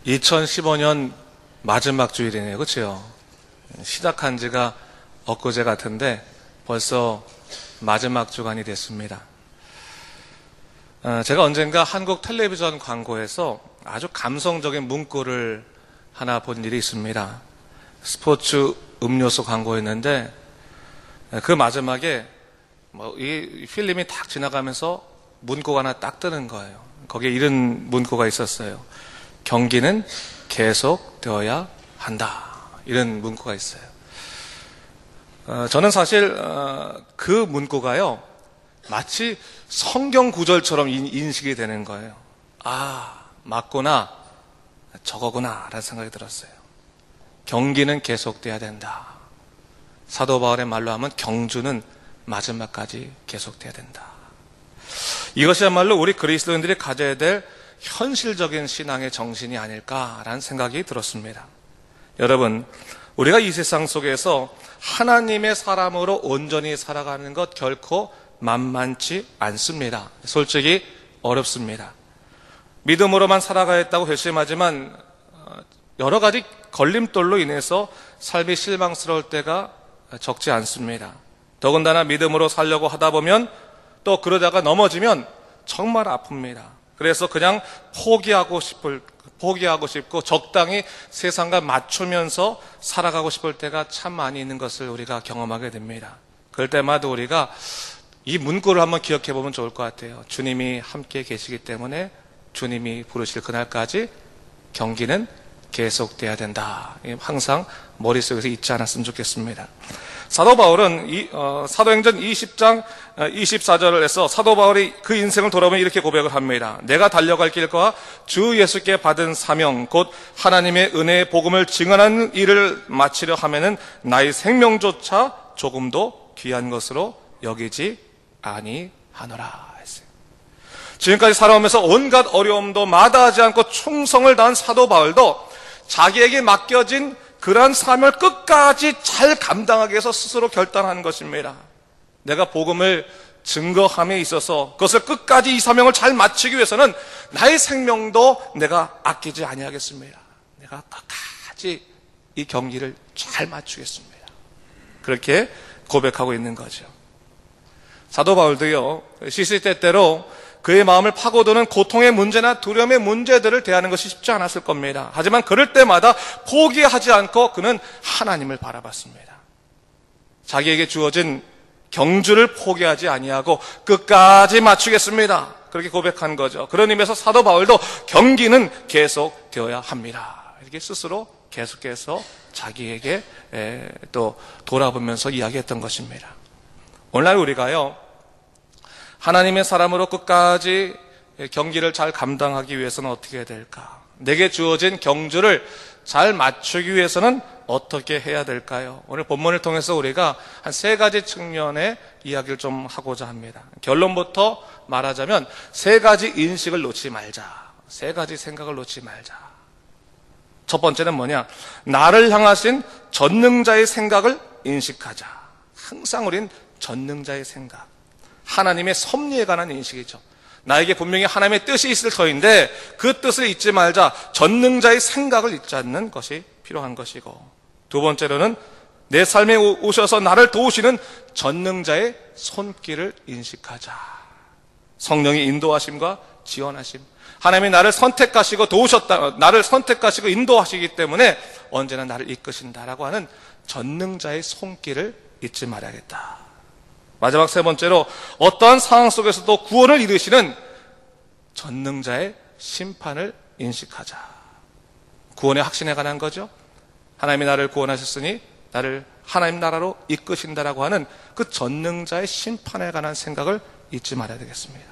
2015년 마지막 주일이네요. 그렇죠? 시작한 지가 엊그제 같은데 벌써 마지막 주간이 됐습니다. 제가 언젠가 한국 텔레비전 광고에서 아주 감성적인 문구를 하나 본 일이 있습니다. 스포츠 음료수 광고였는데 그 마지막에 이 필름이 딱 지나가면서 문구가 하나 딱 뜨는 거예요. 거기에 이런 문구가 있었어요. 경기는 계속되어야 한다. 이런 문구가 있어요. 저는 사실 그 문구가요, 마치 성경 구절처럼 인식이 되는 거예요. 아, 맞구나, 저거구나 라는 생각이 들었어요. 경기는 계속돼야 된다. 사도 바울의 말로 하면 경주는 마지막까지 계속돼야 된다. 이것이야말로 우리 그리스도인들이 가져야 될 현실적인 신앙의 정신이 아닐까라는 생각이 들었습니다. 여러분, 우리가 이 세상 속에서 하나님의 사람으로 온전히 살아가는 것 결코 만만치 않습니다. 솔직히 어렵습니다. 믿음으로만 살아가겠다고 결심하지만 여러 가지 걸림돌로 인해서 삶이 실망스러울 때가 적지 않습니다. 더군다나 믿음으로 살려고 하다 보면 또 그러다가 넘어지면 정말 아픕니다. 그래서 그냥 포기하고 싶고 적당히 세상과 맞추면서 살아가고 싶을 때가 참 많이 있는 것을 우리가 경험하게 됩니다. 그럴 때마다 우리가 이 문구를 한번 기억해 보면 좋을 것 같아요. 주님이 함께 계시기 때문에 주님이 부르실 그날까지 경기는 계속돼야 된다. 항상 머릿속에서 잊지 않았으면 좋겠습니다. 사도 바울은 사도행전 20장 24절에서 사도 바울이 그 인생을 돌아보면 이렇게 고백을 합니다. 내가 달려갈 길과 주 예수께 받은 사명 곧 하나님의 은혜의 복음을 증언하는 일을 마치려 하면은 나의 생명조차 조금도 귀한 것으로 여기지 아니하노라 했어요. 지금까지 살아오면서 온갖 어려움도 마다하지 않고 충성을 다한 사도 바울도 자기에게 맡겨진 그러한 사명을 끝까지 잘 감당하기 위해서 스스로 결단하는 것입니다. 내가 복음을 증거함에 있어서 그것을 끝까지 이 사명을 잘 마치기 위해서는 나의 생명도 내가 아끼지 아니하겠습니다. 내가 끝까지 이 경기를 잘 마치겠습니다. 그렇게 고백하고 있는 거죠. 사도 바울도요, 시시때때로 그의 마음을 파고드는 고통의 문제나 두려움의 문제들을 대하는 것이 쉽지 않았을 겁니다. 하지만 그럴 때마다 포기하지 않고 그는 하나님을 바라봤습니다. 자기에게 주어진 경주를 포기하지 아니하고 끝까지 마치겠습니다. 그렇게 고백한 거죠. 그런 의미에서 사도 바울도 경기는 계속되어야 합니다. 이렇게 스스로 계속해서 자기에게 또 돌아보면서 이야기했던 것입니다. 오늘날 우리가요, 하나님의 사람으로 끝까지 경기를 잘 감당하기 위해서는 어떻게 해야 될까? 내게 주어진 경주를 잘 맞추기 위해서는 어떻게 해야 될까요? 오늘 본문을 통해서 우리가 한 3가지 측면의 이야기를 좀 하고자 합니다. 결론부터 말하자면 3가지 인식을 놓지 말자. 3가지 생각을 놓지 말자. 첫 번째는 뭐냐? 나를 향하신 전능자의 생각을 인식하자. 항상 우린 전능자의 생각, 하나님의 섭리에 관한 인식이죠. 나에게 분명히 하나님의 뜻이 있을 터인데 그 뜻을 잊지 말자. 전능자의 생각을 잊지 않는 것이 필요한 것이고, 두 번째로는 내 삶에 오셔서 나를 도우시는 전능자의 손길을 인식하자. 성령의 인도하심과 지원하심, 하나님이 나를 선택하시고 나를 선택하시고 인도하시기 때문에 언제나 나를 이끄신다라고 하는 전능자의 손길을 잊지 말아야겠다. 마지막 3번째로 어떠한 상황 속에서도 구원을 이루시는 전능자의 심판을 인식하자. 구원의 확신에 관한 거죠. 하나님이 나를 구원하셨으니 나를 하나님 나라로 이끄신다라고 하는 그 전능자의 심판에 관한 생각을 잊지 말아야 되겠습니다.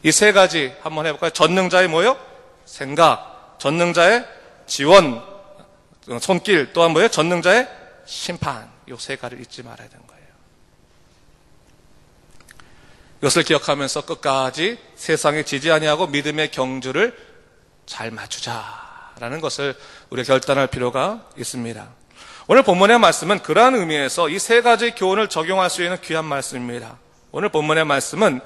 이 3가지 한번 해볼까요? 전능자의 뭐요? 생각, 전능자의 지원, 손길, 또한 뭐예요? 전능자의 심판. 이 3가지를 잊지 말아야 되는 거예요. 이것을 기억하면서 끝까지 세상에 지지 아니하고 믿음의 경주를 잘 맞추자라는 것을 우리가 결단할 필요가 있습니다. 오늘 본문의 말씀은 그러한 의미에서 이 3가지 교훈을 적용할 수 있는 귀한 말씀입니다. 오늘 본문의 말씀은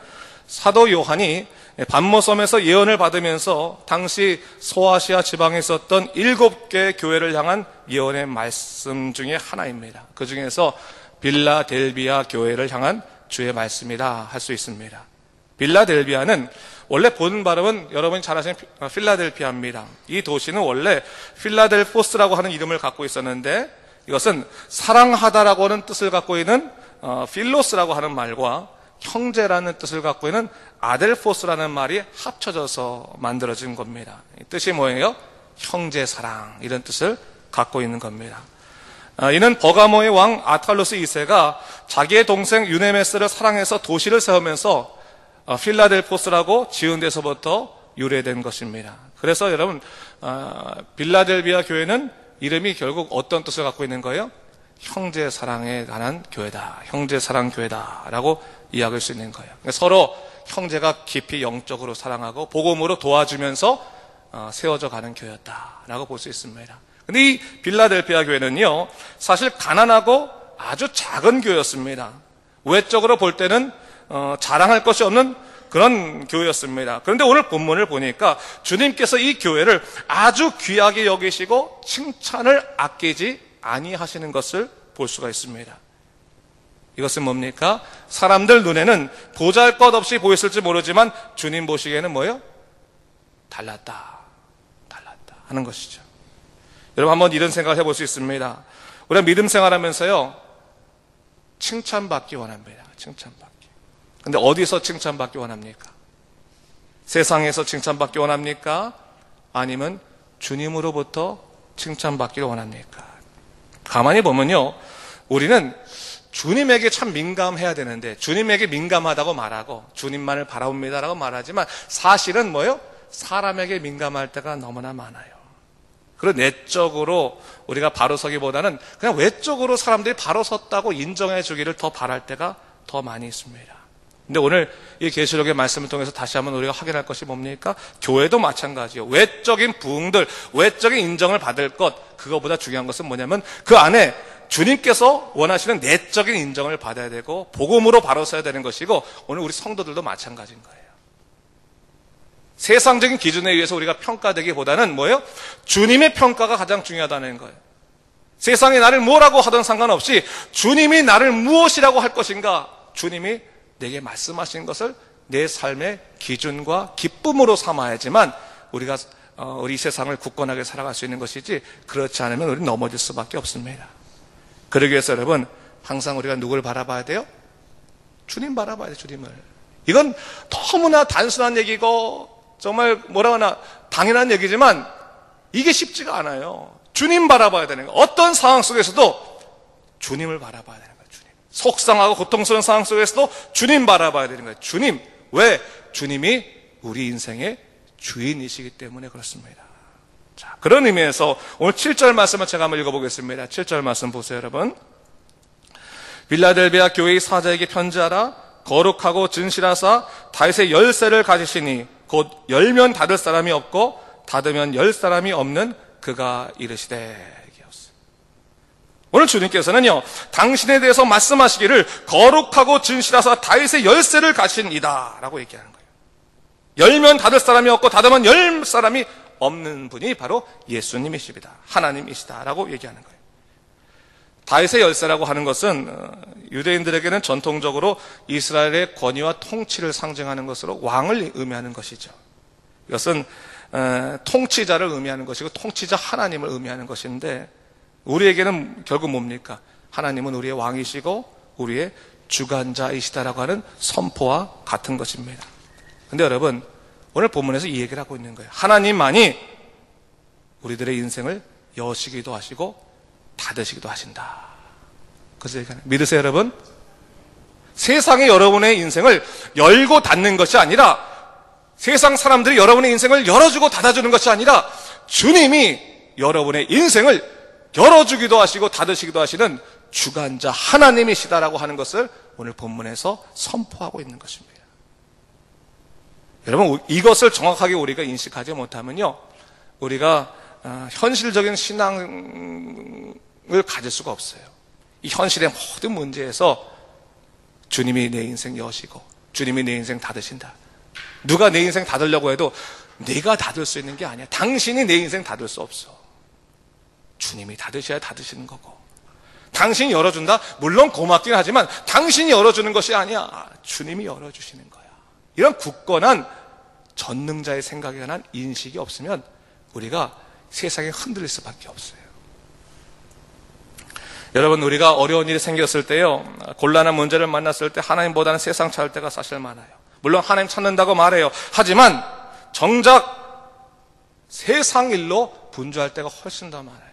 사도 요한이 반모섬에서 예언을 받으면서 당시 소아시아 지방에 있었던 7개 교회를 향한 예언의 말씀 중에 하나입니다. 그 중에서 빌라델비아 교회를 향한 주의 말씀이라 할 수 있습니다. 빌라델비아는 원래 본 발음은 여러분이 잘 아시는 필라델피아입니다. 이 도시는 원래 필라델포스라고 하는 이름을 갖고 있었는데, 이것은 사랑하다라고 하는 뜻을 갖고 있는 필로스라고 하는 말과 형제라는 뜻을 갖고 있는 아델포스라는 말이 합쳐져서 만들어진 겁니다. 뜻이 뭐예요? 형제 사랑, 이런 뜻을 갖고 있는 겁니다. 이는 버가모의 왕 아탈루스 2세가 자기의 동생 유네메스를 사랑해서 도시를 세우면서 필라델포스라고 지은 데서부터 유래된 것입니다. 그래서 여러분, 빌라델비아 교회는 이름이 결국 어떤 뜻을 갖고 있는 거예요? 형제 사랑에 관한 교회다, 형제 사랑 교회다라고 이야기할 수 있는 거예요. 서로 형제가 깊이 영적으로 사랑하고 복음으로 도와주면서 세워져 가는 교회였다라고 볼 수 있습니다. 근데 이 빌라델피아 교회는요, 사실 가난하고 아주 작은 교회였습니다. 외적으로 볼 때는 자랑할 것이 없는 그런 교회였습니다. 그런데 오늘 본문을 보니까 주님께서 이 교회를 아주 귀하게 여기시고 칭찬을 아끼지 아니하시는 것을 볼 수가 있습니다. 이것은 뭡니까? 사람들 눈에는 보잘것없이 보였을지 모르지만 주님 보시기에는 뭐예요? 달랐다 하는 것이죠. 여러분, 한번 이런 생각을 해볼 수 있습니다. 우리가 믿음 생활하면서요, 칭찬받기 원합니다. 칭찬받기. 근데 어디서 칭찬받기 원합니까? 세상에서 칭찬받기 원합니까? 아니면 주님으로부터 칭찬받기를 원합니까? 가만히 보면요, 우리는 주님에게 참 민감해야 되는데, 주님에게 민감하다고 말하고 주님만을 바라봅니다라고 말하지만 사실은 뭐예요? 사람에게 민감할 때가 너무나 많아요. 그리고 내적으로 우리가 바로 서기보다는 그냥 외적으로 사람들이 바로 섰다고 인정해 주기를 더 바랄 때가 더 많이 있습니다. 근데 오늘 이 계시록의 말씀을 통해서 다시 한번 우리가 확인할 것이 뭡니까? 교회도 마찬가지예요. 외적인 부흥들, 외적인 인정을 받을 것, 그거보다 중요한 것은 뭐냐면 그 안에 주님께서 원하시는 내적인 인정을 받아야 되고 복음으로 바로 서야 되는 것이고, 오늘 우리 성도들도 마찬가지인 거예요. 세상적인 기준에 의해서 우리가 평가되기보다는 뭐예요? 주님의 평가가 가장 중요하다는 거예요. 세상이 나를 뭐라고 하든 상관없이 주님이 나를 무엇이라고 할 것인가, 주님이 내게 말씀하신 것을 내 삶의 기준과 기쁨으로 삼아야지만 우리가 우리 세상을 굳건하게 살아갈 수 있는 것이지, 그렇지 않으면 우리는 넘어질 수밖에 없습니다. 그러기 위해서 여러분, 항상 우리가 누구를 바라봐야 돼요? 주님 바라봐야 돼요. 주님을. 이건 너무나 단순한 얘기고 정말 뭐라 하나 당연한 얘기지만 이게 쉽지가 않아요. 주님 바라봐야 되는 거예요. 어떤 상황 속에서도 주님을 바라봐야 되는 거예요. 주님. 속상하고 고통스러운 상황 속에서도 주님 바라봐야 되는 거예요. 주님. 왜? 주님이 우리 인생의 주인이시기 때문에 그렇습니다. 자, 그런 의미에서 오늘 7절 말씀을 제가 한번 읽어보겠습니다. 7절 말씀 보세요, 여러분. 빌라델비아 교회의 사자에게 편지하라. 거룩하고 진실하사 다윗의 열쇠를 가지시니 곧 열면 닫을 사람이 없고 닫으면 열 사람이 없는 그가 이르시되. 오늘 주님께서는요, 당신에 대해서 말씀하시기를 거룩하고 진실하사 다윗의 열쇠를 가진 이다 라고 얘기하는 거예요. 열면 닫을 사람이 없고 닫으면 열 사람이 없는 분이 바로 예수님이십니다. 하나님이시다 라고 얘기하는 거예요. 다윗의 열쇠라고 하는 것은 유대인들에게는 전통적으로 이스라엘의 권위와 통치를 상징하는 것으로 왕을 의미하는 것이죠. 이것은 통치자를 의미하는 것이고 통치자 하나님을 의미하는 것인데, 우리에게는 결국 뭡니까? 하나님은 우리의 왕이시고 우리의 주관자이시다라고 하는 선포와 같은 것입니다. 근데 여러분, 오늘 본문에서 이 얘기를 하고 있는 거예요. 하나님만이 우리들의 인생을 여시기도 하시고 닫으시기도 하신다. 그래서 얘기하는, 믿으세요 여러분? 세상이 여러분의 인생을 열고 닫는 것이 아니라, 세상 사람들이 여러분의 인생을 열어주고 닫아주는 것이 아니라, 주님이 여러분의 인생을 열어주기도 하시고 닫으시기도 하시는 주관자 하나님이시다라고 하는 것을 오늘 본문에서 선포하고 있는 것입니다. 여러분, 이것을 정확하게 우리가 인식하지 못하면요, 우리가 현실적인 신앙을 가질 수가 없어요. 이 현실의 모든 문제에서 주님이 내 인생 여시고 주님이 내 인생 닫으신다, 누가 내 인생 닫으려고 해도 네가 닫을 수 있는 게 아니야. 당신이 내 인생 닫을 수 없어. 주님이 닫으셔야 닫으시는 거고, 당신이 열어준다? 물론 고맙긴 하지만 당신이 열어주는 것이 아니야. 주님이 열어주시는 거야. 이런 굳건한 전능자의 생각에 관한 인식이 없으면 우리가 세상에 흔들릴 수밖에 없어요. 여러분, 우리가 어려운 일이 생겼을 때요, 곤란한 문제를 만났을 때 하나님보다는 세상 찾을 때가 사실 많아요. 물론 하나님 찾는다고 말해요. 하지만 정작 세상 일로 분주할 때가 훨씬 더 많아요.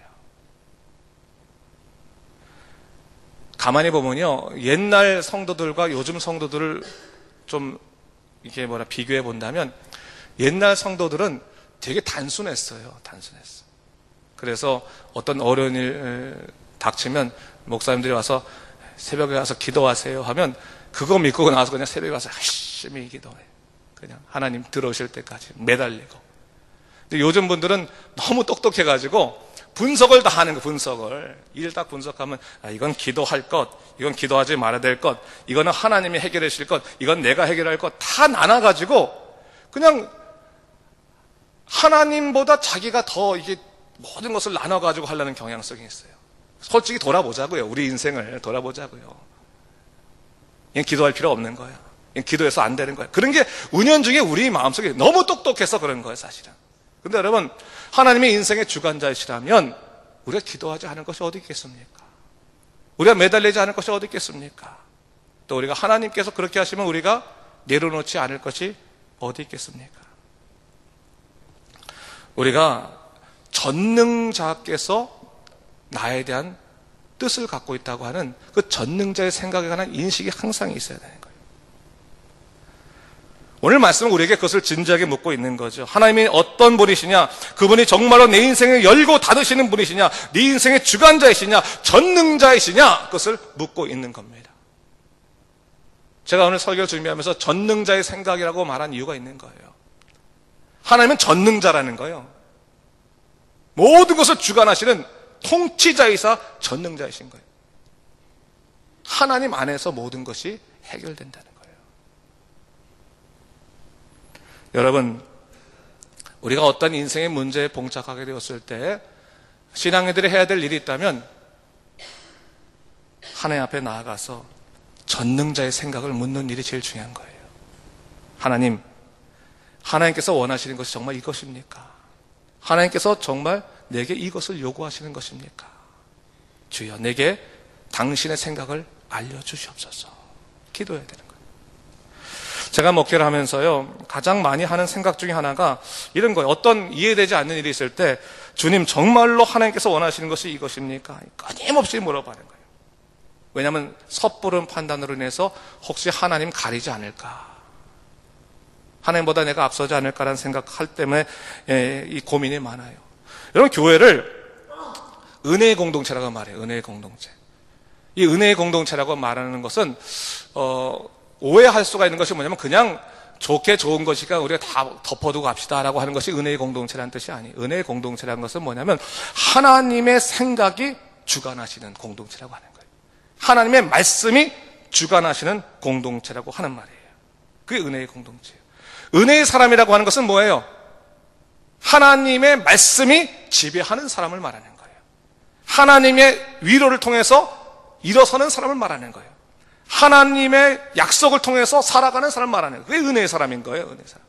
가만히 보면요, 옛날 성도들과 요즘 성도들을 좀 이게 비교해 본다면, 옛날 성도들은 되게 단순했어요. 단순했어. 그래서 어떤 어려운 일 닥치면 목사님들이 와서 새벽에 와서 기도하세요 하면 그거 믿고 나와서 그냥 새벽에 와서 열심히 기도해. 그냥 하나님 들어오실 때까지 매달리고. 근데 요즘 분들은 너무 똑똑해가지고 분석을 다 하는 거, 분석을. 일 딱 분석하면, 이건 기도할 것, 이건 기도하지 말아야 될 것, 이거는 하나님이 해결해 주실 것, 이건 내가 해결할 것, 다 나눠가지고, 그냥 하나님보다 자기가 더 이게 모든 것을 나눠가지고 하려는 경향성이 있어요. 솔직히 돌아보자고요. 우리 인생을 돌아보자고요. 이건 기도할 필요 없는 거예요. 이건 기도해서 안 되는 거예요. 그런 게 은연중에 우리 마음속에 너무 똑똑해서 그런 거예요, 사실은. 근데 여러분, 하나님의 인생의 주관자이시라면 우리가 기도하지 않을 것이 어디 있겠습니까? 우리가 매달리지 않을 것이 어디 있겠습니까? 또 우리가 하나님께서 그렇게 하시면 우리가 내려놓지 않을 것이 어디 있겠습니까? 우리가 전능자께서 나에 대한 뜻을 갖고 있다고 하는 그 전능자의 생각에 관한 인식이 항상 있어야 되는 거예요. 오늘 말씀은 우리에게 그것을 진지하게 묻고 있는 거죠. 하나님이 어떤 분이시냐? 그분이 정말로 내 인생을 열고 닫으시는 분이시냐? 네 인생의 주관자이시냐? 전능자이시냐? 그것을 묻고 있는 겁니다. 제가 오늘 설교를 준비하면서 전능자의 생각이라고 말한 이유가 있는 거예요. 하나님은 전능자라는 거예요. 모든 것을 주관하시는 통치자이사 전능자이신 거예요. 하나님 안에서 모든 것이 해결된다는 거예요. 여러분, 우리가 어떤 인생의 문제에 봉착하게 되었을 때 신앙인들이 해야 될 일이 있다면 하나님 앞에 나아가서 전능자의 생각을 묻는 일이 제일 중요한 거예요. 하나님께서 원하시는 것이 정말 이것입니까? 하나님께서 정말 내게 이것을 요구하시는 것입니까? 주여, 내게 당신의 생각을 알려주시옵소서. 기도해야 되는 거예요. 제가 목회를 하면서요, 가장 많이 하는 생각 중에 하나가 이런 거예요. 어떤 이해되지 않는 일이 있을 때, 주님, 정말로 하나님께서 원하시는 것이 이것입니까? 끊임없이 물어봐는 거예요. 왜냐하면 섣부른 판단으로 인해서 혹시 하나님 가리지 않을까, 하나님보다 내가 앞서지 않을까라는 생각할 때문에 이 고민이 많아요. 여러분, 교회를 은혜의 공동체라고 말해요. 은혜의 공동체. 이 은혜의 공동체라고 말하는 것은 오해할 수가 있는 것이 뭐냐면 그냥 좋게 좋은 것이니까 우리가 다 덮어두고 갑시다라고 하는 것이 은혜의 공동체라는 뜻이 아니에요. 은혜의 공동체라는 것은 뭐냐면 하나님의 생각이 주관하시는 공동체라고 하는 거예요. 하나님의 말씀이 주관하시는 공동체라고 하는 말이에요. 그게 은혜의 공동체예요. 은혜의 사람이라고 하는 것은 뭐예요? 하나님의 말씀이 지배하는 사람을 말하는 거예요. 하나님의 위로를 통해서 일어서는 사람을 말하는 거예요. 하나님의 약속을 통해서 살아가는 사람을 말하는 거예요. 그게 은혜의 사람인 거예요. 은혜의 사람.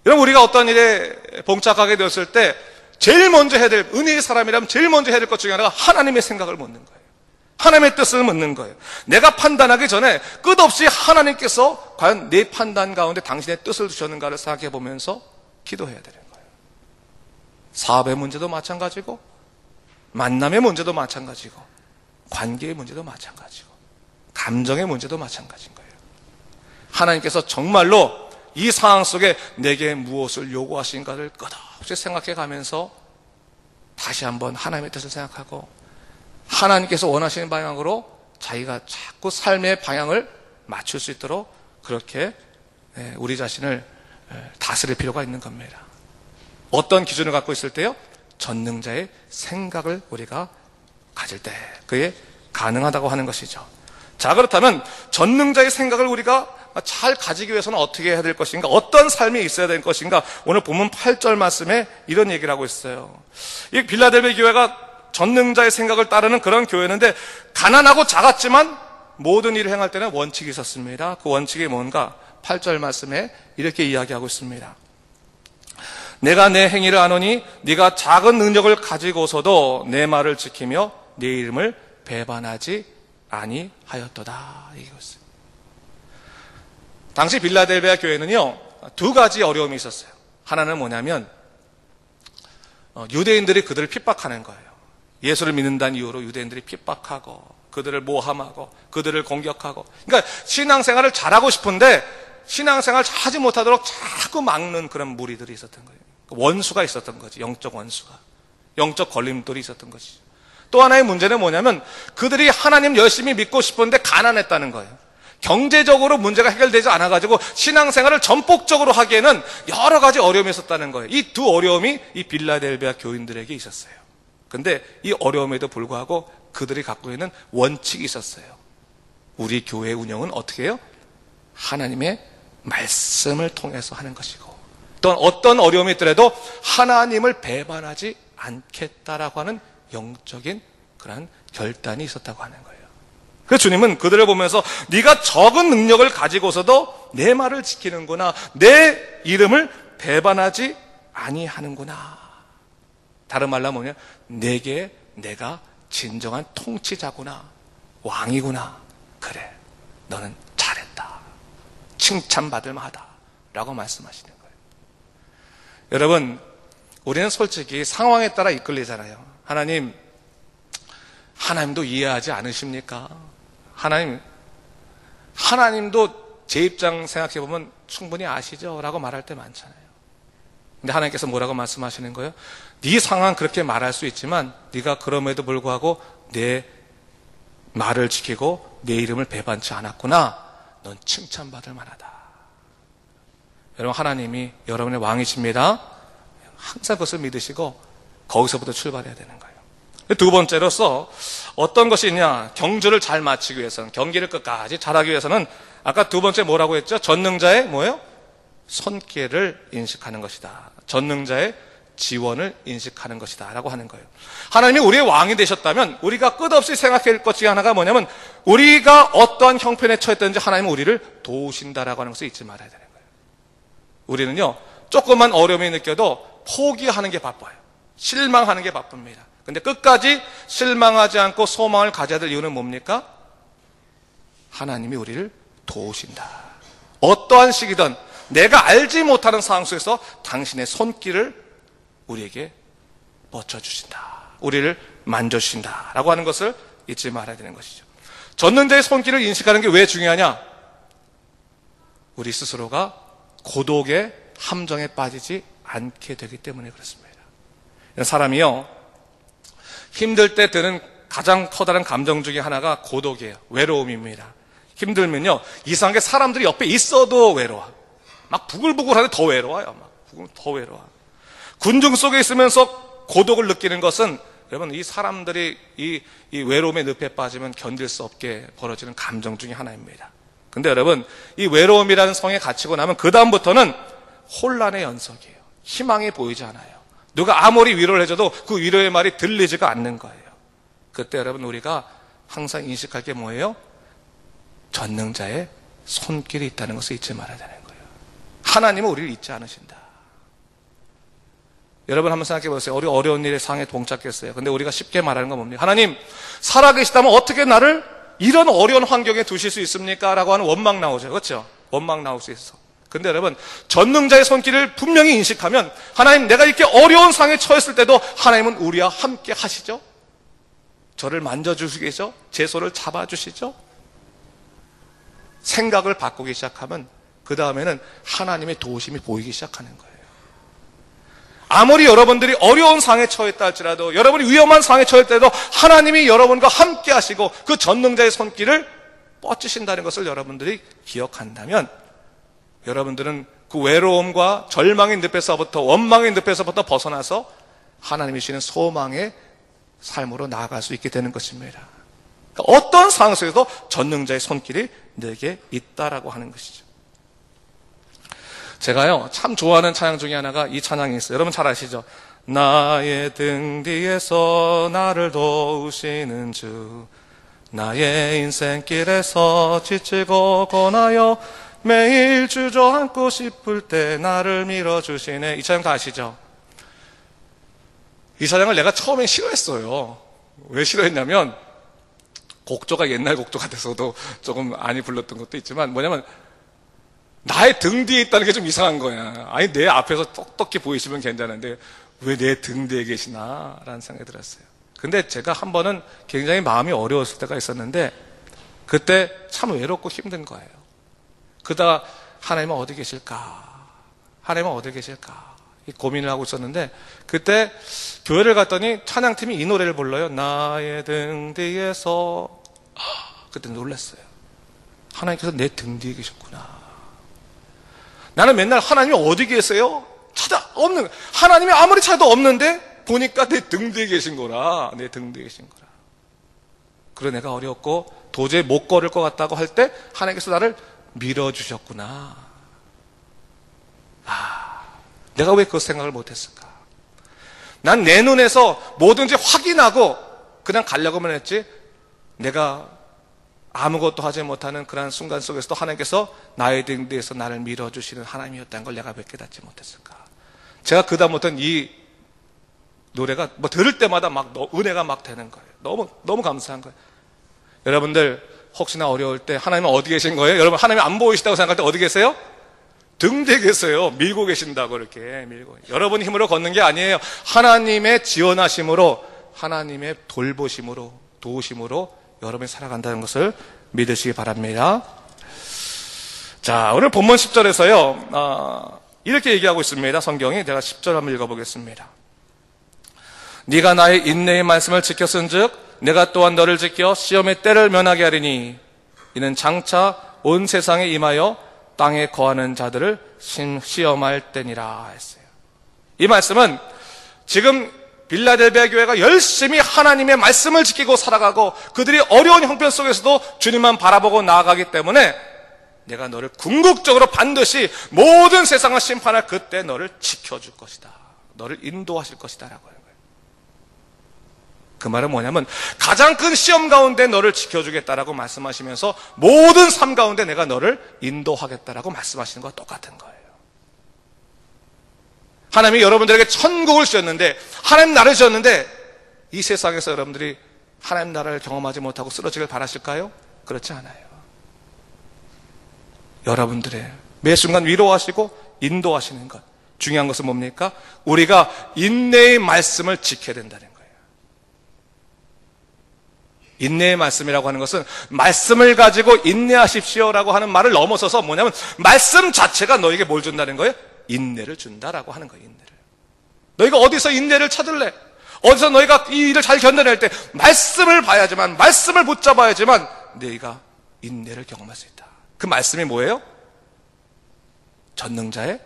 여러분, 우리가 어떤 일에 봉착하게 되었을 때 제일 먼저 해야 될, 은혜의 사람이라면 제일 먼저 해야 될 것 중에 하나가 하나님의 생각을 묻는 거예요. 하나님의 뜻을 묻는 거예요. 내가 판단하기 전에 끝없이 하나님께서 과연 내 판단 가운데 당신의 뜻을 주셨는가를 생각해 보면서 기도해야 되는 거예요. 사업의 문제도 마찬가지고, 만남의 문제도 마찬가지고, 관계의 문제도 마찬가지고, 감정의 문제도 마찬가지인 거예요. 하나님께서 정말로 이 상황 속에 내게 무엇을 요구하신가를 끝없이 생각해 가면서 다시 한번 하나님의 뜻을 생각하고 하나님께서 원하시는 방향으로 자기가 자꾸 삶의 방향을 맞출 수 있도록 그렇게 우리 자신을 다스릴 필요가 있는 겁니다. 어떤 기준을 갖고 있을 때요? 전능자의 생각을 우리가 가질 때 그게 가능하다고 하는 것이죠. 자, 그렇다면 전능자의 생각을 우리가 잘 가지기 위해서는 어떻게 해야 될 것인가? 어떤 삶이 있어야 될 것인가? 오늘 본문 8절 말씀에 이런 얘기를 하고 있어요. 이 빌라델베 교회가 전능자의 생각을 따르는 그런 교회였는데, 가난하고 작았지만 모든 일을 행할 때는 원칙이 있었습니다. 그 원칙이 뭔가? 8절 말씀에 이렇게 이야기하고 있습니다. 내가 내 행위를 아노니 네가 작은 능력을 가지고서도 내 말을 지키며 내 이름을 배반하지 아니하였도다. 이것은 당시 빌라델베아 교회는요, 두 가지 어려움이 있었어요. 하나는 뭐냐면 유대인들이 그들을 핍박하는 거예요. 예수를 믿는다는 이유로 유대인들이 핍박하고 그들을 모함하고 그들을 공격하고, 그러니까 신앙생활을 잘하고 싶은데 신앙생활을 하지 못하도록 자꾸 막는 그런 무리들이 있었던 거예요. 원수가 있었던 거지. 영적 원수가, 영적 걸림돌이 있었던 것이죠. 또 하나의 문제는 뭐냐면 그들이 하나님 열심히 믿고 싶은데 가난했다는 거예요. 경제적으로 문제가 해결되지 않아가지고 신앙생활을 전폭적으로 하기에는 여러 가지 어려움이 있었다는 거예요. 이 두 어려움이 이 빌라델베아 교인들에게 있었어요. 근데 이 어려움에도 불구하고 그들이 갖고 있는 원칙이 있었어요. 우리 교회 운영은 어떻게 해요? 하나님의 말씀을 통해서 하는 것이고, 또한 어떤 어려움이 있더라도 하나님을 배반하지 않겠다라고 하는 영적인 그런 결단이 있었다고 하는 거예요. 그래서 주님은 그들을 보면서 네가 적은 능력을 가지고서도 내 말을 지키는구나, 내 이름을 배반하지 아니하는구나. 다른 말로 뭐냐, 내게 내가 진정한 통치자구나, 왕이구나, 그래 너는 잘했다, 칭찬받을 만하다 라고 말씀하시는 거예요. 여러분, 우리는 솔직히 상황에 따라 이끌리잖아요. 하나님도 이해하지 않으십니까? 하나님도 제 입장 생각해보면 충분히 아시죠? 라고 말할 때 많잖아요. 근데 하나님께서 뭐라고 말씀하시는 거예요? 네 상황 그렇게 말할 수 있지만 네가 그럼에도 불구하고 내 말을 지키고 내 이름을 배반치 않았구나, 넌 칭찬받을 만하다. 여러분, 하나님이 여러분의 왕이십니다. 항상 그것을 믿으시고 거기서부터 출발해야 되는 거예요. 두 번째로서 어떤 것이 있냐, 경주를 잘 마치기 위해서는, 경기를 끝까지 잘하기 위해서는 아까 두 번째 뭐라고 했죠? 전능자의 뭐예요? 손길을 인식하는 것이다. 전능자의 지원을 인식하는 것이다 라고 하는 거예요. 하나님이 우리의 왕이 되셨다면 우리가 끝없이 생각할 것 중에 하나가 뭐냐면, 우리가 어떠한 형편에 처했든지 하나님은 우리를 도우신다라고 하는 것을 잊지 말아야 되는 거예요. 우리는요, 조금만 어려움이 느껴도 포기하는 게 바빠요. 실망하는 게 바쁩니다. 근데 끝까지 실망하지 않고 소망을 가져야 될 이유는 뭡니까? 하나님이 우리를 도우신다. 어떠한 시기든 내가 알지 못하는 상황 속에서 당신의 손길을 우리에게 뻗쳐주신다, 우리를 만져주신다 라고 하는 것을 잊지 말아야 되는 것이죠. 전능자의 손길을 인식하는 게 왜 중요하냐? 우리 스스로가 고독의 함정에 빠지지 않게 되기 때문에 그렇습니다. 사람이요, 힘들 때 드는 가장 커다란 감정 중에 하나가 고독이에요. 외로움입니다. 힘들면요, 이상하게 사람들이 옆에 있어도 외로워. 막 부글부글하는데 더 외로워요. 더 외로워. 군중 속에 있으면서 고독을 느끼는 것은, 여러분, 이 사람들이 이 외로움의 늪에 빠지면 견딜 수 없게 벌어지는 감정 중에 하나입니다. 근데 여러분, 이 외로움이라는 성에 갇히고 나면 그 다음부터는 혼란의 연속이에요. 희망이 보이지 않아요. 누가 아무리 위로를 해줘도 그 위로의 말이 들리지가 않는 거예요. 그때 여러분, 우리가 항상 인식할 게 뭐예요? 전능자의 손길이 있다는 것을 잊지 말아야 되는 거예요. 하나님은 우리를 잊지 않으신다. 여러분, 한번 생각해 보세요. 우리 어려운 일에 상에 동착했어요. 근데 우리가 쉽게 말하는 건 뭡니까? 하나님, 살아계시다면 어떻게 나를 이런 어려운 환경에 두실 수 있습니까? 라고 하는 원망 나오죠. 그렇죠? 원망 나올 수 있어. 근데 여러분, 전능자의 손길을 분명히 인식하면, 하나님, 내가 이렇게 어려운 상황에 처했을 때도 하나님은 우리와 함께 하시죠? 저를 만져주시겠죠? 제 손을 잡아주시죠? 생각을 바꾸기 시작하면 그 다음에는 하나님의 도우심이 보이기 시작하는 거예요. 아무리 여러분들이 어려운 상황에 처했다 할지라도, 여러분이 위험한 상황에 처할 때도 하나님이 여러분과 함께 하시고 그 전능자의 손길을 뻗치신다는 것을 여러분들이 기억한다면, 여러분들은 그 외로움과 절망의 늪에서부터, 원망의 늪에서부터 벗어나서 하나님이 주시는 소망의 삶으로 나아갈 수 있게 되는 것입니다. 그러니까 어떤 상황 속에도 전능자의 손길이 내게 있다라고 하는 것이죠. 제가요 참 좋아하는 찬양 중에 하나가 이 찬양이 있어요. 여러분 잘 아시죠? 나의 등 뒤에서 나를 도우시는 주, 나의 인생길에서 지치고 고나여 매일 주저앉고 싶을 때 나를 밀어주시네. 이 찬양 다 아시죠? 이 찬양을 내가 처음엔 싫어했어요. 왜 싫어했냐면 곡조가 옛날 곡조 같아서도 조금 많이 불렀던 것도 있지만 뭐냐면 나의 등 뒤에 있다는 게 좀 이상한 거야. 아니 내 앞에서 똑똑히 보이시면 괜찮은데 왜 내 등 뒤에 계시나 라는 생각이 들었어요. 근데 제가 한 번은 굉장히 마음이 어려웠을 때가 있었는데 그때 참 외롭고 힘든 거예요. 그러다가 하나님은 어디 계실까? 하나님은 어디 계실까? 이 고민을 하고 있었는데 그때 교회를 갔더니 찬양팀이 이 노래를 불러요. 나의 등 뒤에서. 그때 놀랐어요. 하나님께서 내 등 뒤에 계셨구나. 나는 맨날 하나님이 어디 계세요? 없는, 하나님이 아무리 찾아도 없는데 보니까 내 등 뒤에 계신 거라. 내 등 뒤에 계신 거라. 그래 내가 어려웠고 도저히 못 걸을 것 같다고 할 때 하나님께서 나를 밀어주셨구나. 내가 왜 그 생각을 못했을까? 난 내 눈에서 뭐든지 확인하고 그냥 가려고만 했지 내가 아무것도 하지 못하는 그런 순간 속에서도 하나님께서 나의 등 뒤에서 나를 밀어주시는 하나님이었다는 걸 내가 왜 깨닫지 못했을까? 제가 그다음부터는 이 노래가 뭐 들을 때마다 막 은혜가 막 되는 거예요. 너무 감사한 거예요. 여러분들 혹시나 어려울 때 하나님은 어디 계신 거예요? 여러분 하나님이 안 보이시다고 생각할 때 어디 계세요? 등 뒤에 계세요. 밀고 계신다고 이렇게 밀고. 여러분 힘으로 걷는 게 아니에요. 하나님의 지원하심으로, 하나님의 돌보심으로, 도우심으로 여러분이 살아간다는 것을 믿으시기 바랍니다. 자, 오늘 본문 10절에서요 이렇게 얘기하고 있습니다. 성경이. 제가 10절 한번 읽어보겠습니다. 네가 나의 인내의 말씀을 지켰은즉 내가 또한 너를 지켜 시험의 때를 면하게 하리니 이는 장차 온 세상에 임하여 땅에 거하는 자들을 시험할 때니라 했어요. 이 말씀은 지금 빌라델비아 교회가 열심히 하나님의 말씀을 지키고 살아가고 그들이 어려운 형편 속에서도 주님만 바라보고 나아가기 때문에 내가 너를 궁극적으로 반드시 모든 세상을 심판할 그때 너를 지켜줄 것이다. 너를 인도하실 것이다 라고 하는 거예요. 그 말은 뭐냐면 가장 큰 시험 가운데 너를 지켜주겠다라고 말씀하시면서 모든 삶 가운데 내가 너를 인도하겠다라고 말씀하시는 것과 똑같은 거예요. 하나님이 여러분들에게 천국을 주셨는데 하나님 나라를 주셨는데 이 세상에서 여러분들이 하나님 나라를 경험하지 못하고 쓰러지길 바라실까요? 그렇지 않아요. 여러분들의 매 순간 위로하시고 인도하시는 것, 중요한 것은 뭡니까? 우리가 인내의 말씀을 지켜야 된다는 거예요. 인내의 말씀이라고 하는 것은 말씀을 가지고 인내하십시오라고 하는 말을 넘어서서 뭐냐면 말씀 자체가 너에게 뭘 준다는 거예요? 인내를 준다라고 하는 거예요. 인내를. 너희가 어디서 인내를 찾을래? 어디서 너희가 이 일을 잘 견뎌낼 때 말씀을 봐야지만, 말씀을 붙잡아야지만 너희가 인내를 경험할 수 있다. 그 말씀이 뭐예요? 전능자의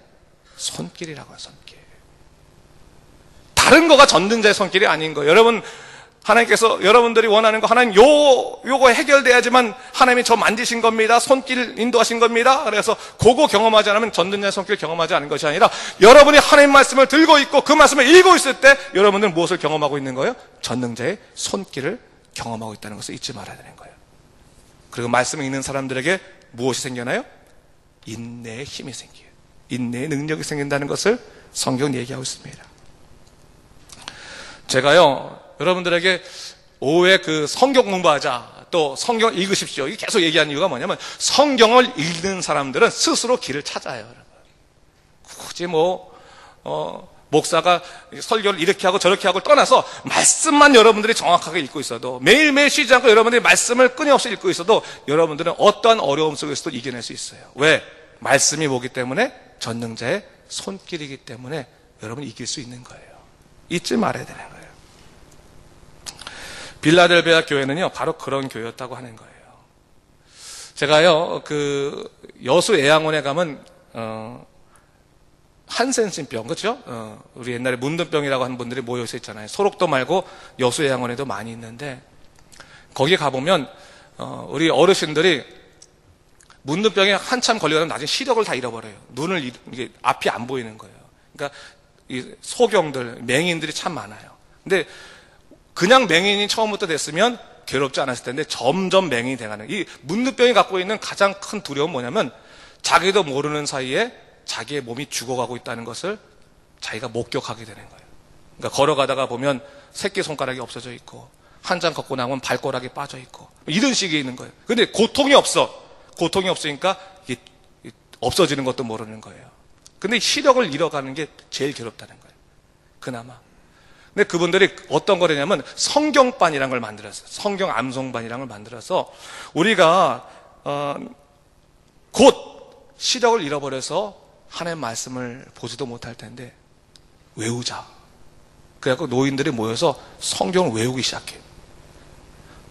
손길이라고 해요. 손길. 다른 거가 전능자의 손길이 아닌 거예요. 여러분, 하나님께서 여러분들이 원하는 거 하나님 요거 해결돼야지만 하나님이 저 만지신 겁니다. 손길 인도하신 겁니다. 그래서 그거 경험하지 않으면 전능자의 손길 경험하지 않은 것이 아니라 여러분이 하나님 말씀을 들고 있고 그 말씀을 읽고 있을 때 여러분들은 무엇을 경험하고 있는 거예요? 전능자의 손길을 경험하고 있다는 것을 잊지 말아야 되는 거예요. 그리고 말씀을 읽는 사람들에게 무엇이 생겨나요? 인내의 힘이 생겨요. 인내의 능력이 생긴다는 것을 성경은 얘기하고 있습니다. 제가요 여러분들에게 오후에 그 성경 공부하자, 또 성경 읽으십시오, 이게 계속 얘기하는 이유가 뭐냐면 성경을 읽는 사람들은 스스로 길을 찾아요. 여러분. 굳이 목사가 설교를 이렇게 하고 저렇게 하고 떠나서 말씀만 여러분들이 정확하게 읽고 있어도, 매일매일 쉬지 않고 여러분들이 말씀을 끊임없이 읽고 있어도 여러분들은 어떠한 어려움 속에서도 이겨낼 수 있어요. 왜? 말씀이 뭐기 때문에? 전능자의 손길이기 때문에 여러분이 이길 수 있는 거예요. 잊지 말아야 되는 거예요. 빌라델비아 교회는요 바로 그런 교회였다고 하는 거예요. 제가요 그 여수 애양원에 가면 한센신병, 그렇죠? 우리 옛날에 문둥병이라고 하는 분들이 모여서 있잖아요. 소록도 말고 여수 애양원에도 많이 있는데 거기에 가보면 우리 어르신들이 문둥병에 한참 걸리면 나중에 시력을 다 잃어버려요. 눈을 이게 앞이 안 보이는 거예요. 그러니까 이 소경들, 맹인들이 참 많아요. 근데 그냥 맹인이 처음부터 됐으면 괴롭지 않았을 텐데 점점 맹인이 돼가는, 이 문둥병이 갖고 있는 가장 큰 두려움은 뭐냐면 자기도 모르는 사이에 자기의 몸이 죽어가고 있다는 것을 자기가 목격하게 되는 거예요. 그러니까 걸어가다가 보면 새끼손가락이 없어져 있고, 한 장 걷고 나면 발가락이 빠져 있고, 이런 식이 있는 거예요. 근데 고통이 없어. 고통이 없으니까 이게 없어지는 것도 모르는 거예요. 근데 시력을 잃어가는 게 제일 괴롭다는 거예요. 그나마. 근데 그분들이 어떤 거냐면 성경반이라는 걸 만들었어요. 성경 암송반이라는 걸 만들어서 우리가 곧 시력을 잃어버려서 하나님의 말씀을 보지도 못할 텐데 외우자. 그래갖고 노인들이 모여서 성경을 외우기 시작해요.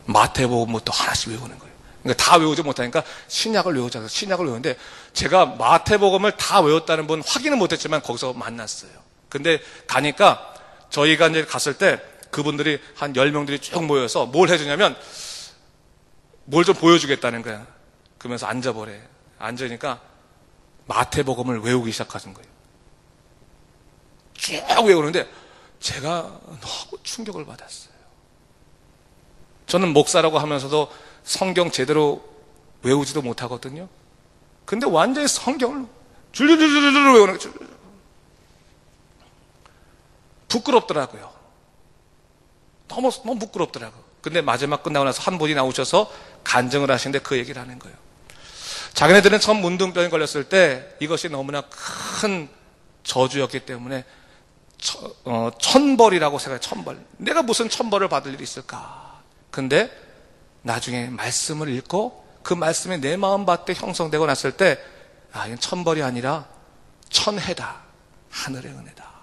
마태복음부터 하나씩 외우는 거예요. 그러니까 다 외우지 못하니까 신약을 외우자. 그래서 신약을 외우는데 제가 마태복음을 다 외웠다는 분 확인은 못했지만 거기서 만났어요. 근데 가니까 저희가 이제 갔을 때 그분들이 한 10명들이 쭉 모여서 뭘 해주냐면 뭘 좀 보여주겠다는 거야. 그러면서 앉아보래. 앉으니까 마태복음을 외우기 시작하는 거예요. 쭉 외우는데 제가 너무 충격을 받았어요. 저는 목사라고 하면서도 성경 제대로 외우지도 못하거든요. 근데 완전히 성경을 줄줄줄줄 외우는 거죠. 부끄럽더라고요. 너무 부끄럽더라고요. 근데 마지막 끝나고 나서 한 분이 나오셔서 간증을 하시는데 그 얘기를 하는 거예요. 자기네들은 처음 문둥병에 걸렸을 때 이것이 너무나 큰 저주였기 때문에 천벌이라고 생각해요. 천벌. 내가 무슨 천벌을 받을 일이 있을까? 근데 나중에 말씀을 읽고 그 말씀이 내 마음밭에 형성되고 났을 때 이건 천벌이 아니라 천혜다. 하늘의 은혜다.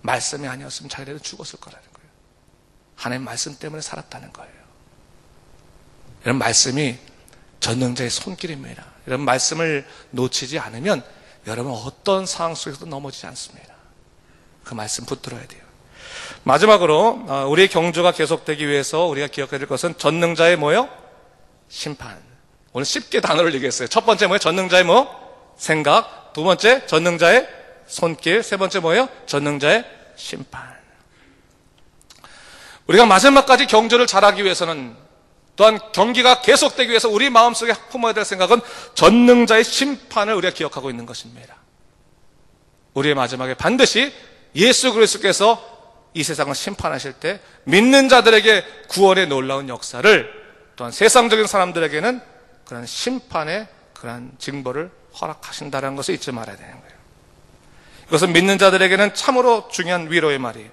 말씀이 아니었으면 자기들은 죽었을 거라는 거예요. 하나님 말씀 때문에 살았다는 거예요. 이런 말씀이 전능자의 손길입니다. 이런 말씀을 놓치지 않으면 여러분 어떤 상황 속에서도 넘어지지 않습니다. 그 말씀 붙들어야 돼요. 마지막으로 우리의 경주가 계속되기 위해서 우리가 기억해야 될 것은 전능자의 뭐요? 심판. 오늘 쉽게 단어를 얘기했어요. 첫 번째 뭐예요? 전능자의 뭐? 생각. 두 번째 전능자의 손길. 세 번째 뭐예요? 전능자의 심판. 우리가 마지막까지 경주를 잘하기 위해서는, 또한 경기가 계속되기 위해서 우리 마음속에 품어야 될 생각은 전능자의 심판을 우리가 기억하고 있는 것입니다. 우리의 마지막에 반드시 예수 그리스도께서 이 세상을 심판하실 때 믿는 자들에게 구원의 놀라운 역사를, 또한 세상적인 사람들에게는 그런 심판의 그런 징벌을 허락하신다는 것을 잊지 말아야 되는 거예요. 이것은 믿는 자들에게는 참으로 중요한 위로의 말이에요.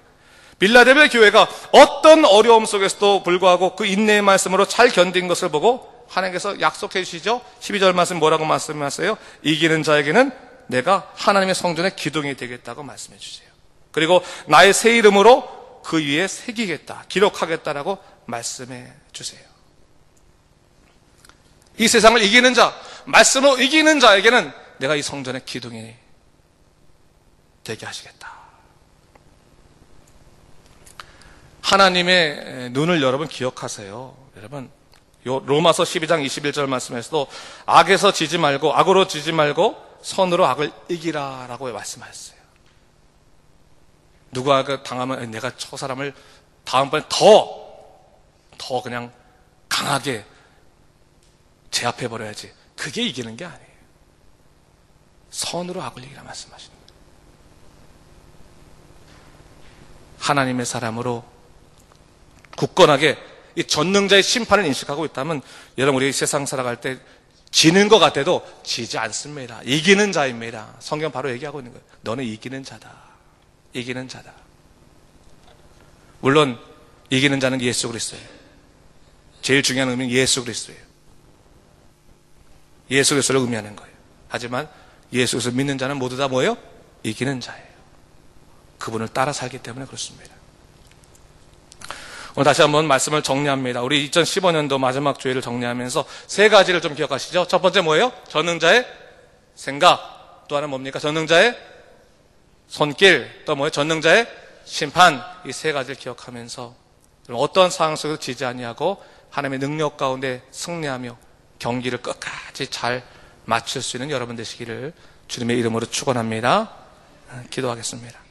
빌라델비아 교회가 어떤 어려움 속에서도 불구하고 그 인내의 말씀으로 잘 견딘 것을 보고 하나님께서 약속해 주시죠. 12절 말씀 뭐라고 말씀하세요? 이기는 자에게는 내가 하나님의 성전의 기둥이 되겠다고 말씀해 주세요. 그리고 나의 새 이름으로 그 위에 새기겠다, 기록하겠다라고 말씀해 주세요. 이 세상을 이기는 자, 말씀으로 이기는 자에게는 내가 이 성전의 기둥이 되게 하시겠다. 하나님의 눈을 여러분 기억하세요. 여러분, 요 로마서 12장 21절 말씀에서도 악에서 지지 말고, 악으로 지지 말고 선으로 악을 이기라라고 말씀하셨어요. 누가 당하면 내가 저 사람을 다음번에 더 그냥 강하게 제압해버려야지. 그게 이기는 게 아니에요. 선으로 악을 이기라 말씀하시는 거예요. 하나님의 사람으로 굳건하게 이 전능자의 심판을 인식하고 있다면 여러분, 우리 세상 살아갈 때 지는 것 같아도 지지 않습니다. 이기는 자입니다. 성경 바로 얘기하고 있는 거예요. 너는 이기는 자다. 이기는 자다. 물론 이기는 자는 예수 그리스도예요. 제일 중요한 의미는 예수 그리스도예요. 예수 그리스도를 의미하는 거예요. 하지만 예수 그리스도 믿는 자는 모두 다 뭐예요? 이기는 자예요. 그분을 따라 살기 때문에 그렇습니다. 오늘 다시 한번 말씀을 정리합니다. 우리 2015년도 마지막 주일을 정리하면서 세 가지를 좀 기억하시죠. 첫 번째 뭐예요? 전능자의 생각. 또 하나는 뭡니까? 전능자의 손길. 또 뭐예요? 전능자의 심판. 이 세 가지를 기억하면서 어떠한 상황 속에서 지지 아니하고 하나님의 능력 가운데 승리하며 경기를 끝까지 잘 마칠 수 있는 여러분 되시기를 주님의 이름으로 축원합니다. 기도하겠습니다.